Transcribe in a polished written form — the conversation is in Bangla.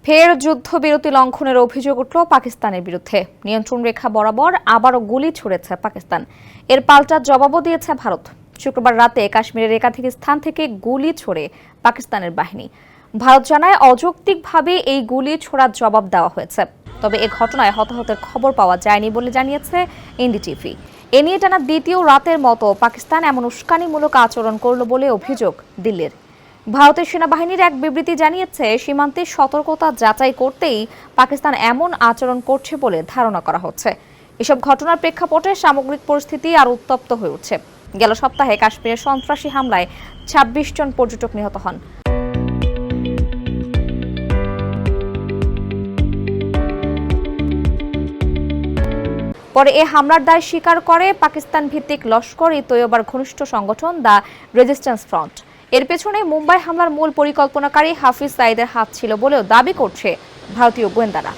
ফের যুদ্ধবিরতি লঙ্ঘনের অভিযোগ উঠল পাকিস্তানের বিরুদ্ধে। নিয়ন্ত্রণ রেখা বরাবর আবারও গুলি ছুড়েছে পাকিস্তান। এর পাল্টা জবাবও দিয়েছে ভারত। শুক্রবার রাতে কাশ্মীরের একাধিক স্থান থেকে গুলি ছোড়ে পাকিস্তানের বাহিনী। ভারত জানায় অযৌক্তিকভাবে এই গুলি ছোড়ার জবাব দেওয়া হয়েছে। তবে এ ঘটনায় হতাহতের খবর পাওয়া যায়নি বলে জানিয়েছে এনডিটিভি। এ নিয়ে টানা দ্বিতীয় রাতের মতো পাকিস্তান এমন উস্কানিমূলক আচরণ করল বলে অভিযোগ দিল্লির। ভারতের সেনাবাহিনীর এক বিবৃতি জানিয়েছে, সীমান্তে সতর্কতা যাচাই করতেই পাকিস্তান এমন আচরণ করছে বলে ধারণা করা হচ্ছে। এসব ঘটনার প্রেক্ষাপটে সামগ্রিক পরিস্থিতি আরও উত্তপ্ত হয়ে উঠছে। গেল সপ্তাহে কাশ্মীরের সন্ত্রাসী হামলায় ২৬ জন পর্যটক নিহত হন। পরে এ হামলার দায় স্বীকার করে পাকিস্তান ভিত্তিক লস্কর-ই-তৈয়বার ঘনিষ্ঠ সংগঠন দ্য রেজিস্ট্যান্স ফ্রন্ট। এর পেছনে মুম্বাই হামলার মূল পরিকল্পনাকারী হাফিজ সাঈদের হাত ছিল বলেও দাবি করছে ভারতীয় গোয়েন্দারা।